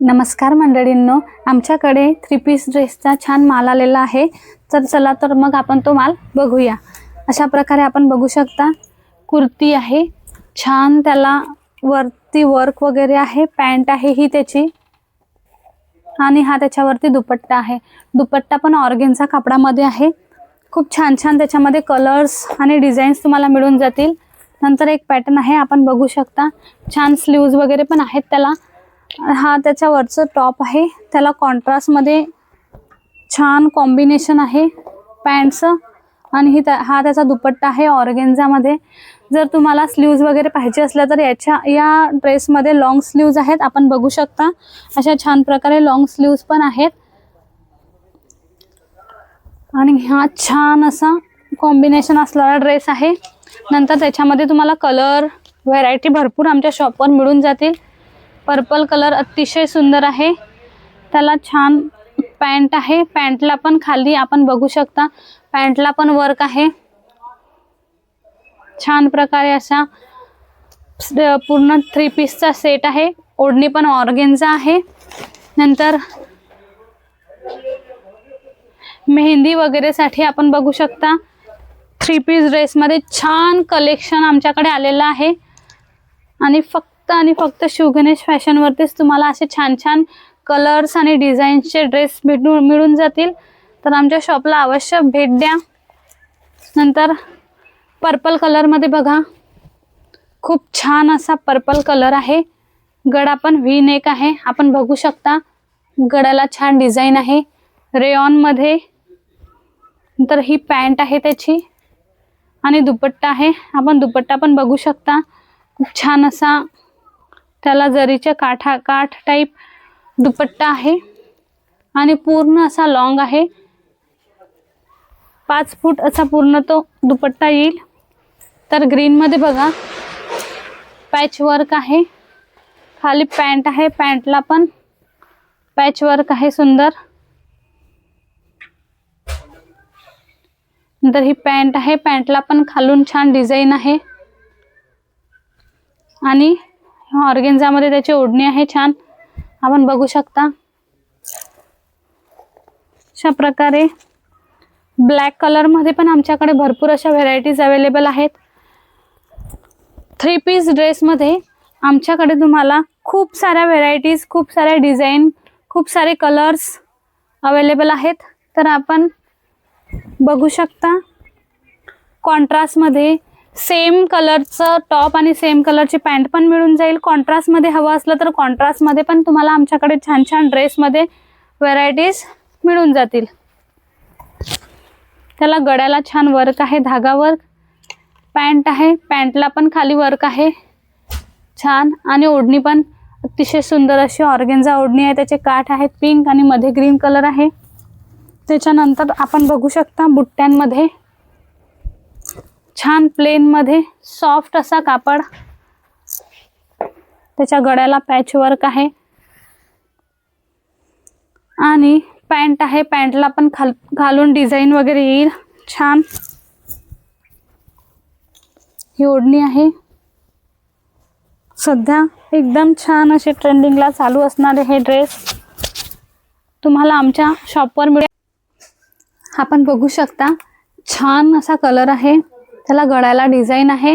नमस्कार मंडळींनो, आमच्याकडे 3 पीस ड्रेसचा छान माल आलेला आहे। तर चला तर मग आपण तो माल बघूया। अशा प्रकारे आपण बघू शकता, कुर्ती आहे छान, त्याला वरती वर्क वगैरे आहे, पॅन्ट आहे ही त्याची, आणि हा त्याच्यावरती दुपट्टा आहे। दुपट्टा पण ऑर्गेन्झा कापडामध्ये आहे। खूप छान छान त्याच्यामध्ये कलर्स आणि डिझाईन्स तुम्हाला मिळून जातील। नंतर एक पॅटर्न आहे, आपण बघू शकता, छान स्लीव्ज वगैरे पण आहेत त्याला। हा त्याच्यावरचं टॉप आहे, त्याला कॉन्ट्रास्ट मध्ये छान कॉम्बिनेशन आहे पॅन्टचं, आणि हा त्याचा दुपट्टा आहे ऑर्गेन्झा मध्ये। जर तुम्हाला स्लीव्ज वगैरे पाहिजे असल्या तर या ड्रेस मध्ये लॉंग स्लीव्ज आहेत, आपण बघू शकता। अशा छान प्रकारे लॉंग स्लीव्ज पण आहेत, आणि हा छान असा कॉम्बिनेशन असलेला ड्रेस आहे। नंतर त्याच्यामध्ये तुम्हाला कलर व्हरायटी भरपूर आमच्या शॉपवर मिळून जातील। पर्पल कलर अतिशय सुंदर आहे, त्याला छान पॅन्ट आहे, पॅन्टला पण खाली आपण बघू शकता, पॅन्टला पण वर्क आहे। छान प्रकारे असा पूर्ण 3 पीसचा सेट आहे। ओढणी पण ऑर्गेन्झा आहे। नंतर मेहंदी वगैरे साठी आपण बघू शकता, 3 पीस ड्रेस मध्ये छान कलेक्शन आमच्याकडे आलेलं आहे। आणि फक्त शिवगणेश फॅशन वरतीच तुम्हाला असे छान छान कलर्स आणि डिझाईन्सचे ड्रेस मिळून जातील। तर आमच्या शॉपला अवश्य भेट द्या। नंतर पर्पल कलर मध्ये बघा, खूप छान असा पर्पल कलर आहे। गळा पण व्ही नेक आहे, आपण बघू शकता, गळ्याला छान डिझाईन आहे रेयॉन मध्ये। नंतर ही पॅन्ट आहे त्याची, आणि दुपट्टा आहे, आपण दुपट्टा पण बघू शकता। खूप छान असा त्याला जरीचे काठ टाइप दुपट्टा आहे, आणि पूर्ण असा लॉंग आहे, 5 फूट असा पूर्ण तो दुपट्टा येईल। तर ग्रीन मध्ये बघा, पॅच वर्क आहे, खाली पॅन्ट आहे, पॅन्टला पण पॅच वर्क आहे सुंदर। नंतर ही पॅन्ट आहे, पॅन्टला पण खालून छान डिझाईन आहे, आणि ऑर्गेन्झा मध्ये त्याची ओढणी आहे छान, आपण बघू शकता। अशा प्रकारे ब्लॅक कलर मध्ये पण आमच्याकडे भरपूर अशा व्हरायटीज अवेलेबल आहेत। 3 पीस ड्रेस मध्ये आमच्याकडे तुम्हाला खूप साऱ्या व्हरायटीज, खूप साऱ्या डिझाईन, खूप सारे कलर्स अवेलेबल आहेत। तर आपण बघू शकता, कॉन्ट्रास्ट मध्ये सेम कलरचं टॉप आणि सेम कलरची पॅन्ट पण मिळून जाईल। कॉन्ट्रास्ट मध्ये हवं असलं तर कॉन्ट्रास्ट मध्ये पण तुम्हाला आमच्याकडे छान छान ड्रेस मध्ये व्हरायटीज मिळून जातील। त्याला गळ्याला छान वर्क आहे, धागा वर्क, पॅन्ट आहे, पॅन्टला पण खाली वर्क आहे छान, आणि ओढणी पण अतिशय सुंदर अशी ऑर्गेन्झा ओढणी आहे, त्याचे काठ आहेत पिंक आणि मध्ये ग्रीन कलर आहे। त्याच्यानंतर आपण बघू शकता, बुट्ट्यांमध्ये छान प्लेन मध्ये सॉफ्ट असा कापड, त्याच्या गळ्याला पॅच वर्क आहे, आणि पॅन्ट आहे, पॅन्टला पण खालून डिझाईन वगैरे येईल छान। ही ओढणी आहे, सध्या एकदम छान असे ट्रेंडिंगला चालू असणारे हे ड्रेस तुम्हाला आमच्या शॉपवर मिळेल। आपण बघू शकता, छान असा कलर आहे, त्याला गळ्याला डिझाईन आहे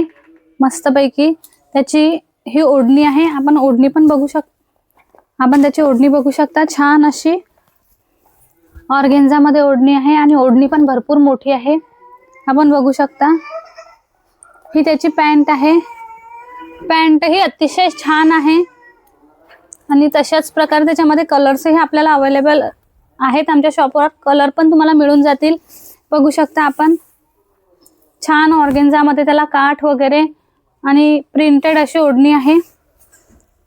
मस्तपैकी, त्याची ही ओढणी आहे, आपण ओढणी पण बघू शकता, आपण त्याची ओढणी बघू शकता, छान अशी ऑर्गेन्झा मध्ये ओढणी आहे, आणि ओढणी पण भरपूर मोठी आहे, आपण बघू शकता। ही त्याची पॅन्ट आहे, पॅन्ट ही अतिशय छान आहे, आणि तशाच प्रकारे त्याच्यामध्ये कलर्सही आपल्याला अवेलेबल आहेत आमच्या शॉपवर। कलर पण तुम्हाला मिळून जातील, बघू शकता आपण, छान ऑर्गेन्झा मध्ये त्याला काठ वगैरे आणि प्रिंटेड अशी ओढणी आहे।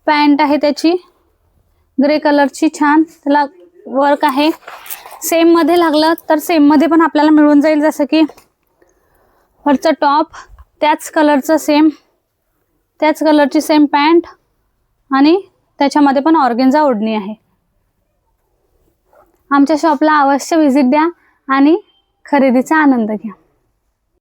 पॅन्ट आहे त्याची ग्रे कलरची, छान त्याला वर्क आहे। सेम मध्ये लागलं तर सेम मध्ये पण आपल्याला मिळून जाईल, जसं की वरचं टॉप त्याच कलरचं त्याच कलरची सेम पॅन्ट, आणि त्याच्यामध्ये पण ऑर्गेन्झा ओढणी आहे। आमच्या शॉपला अवश्य व्हिजिट द्या आणि खरेदीचा आनंद घ्या।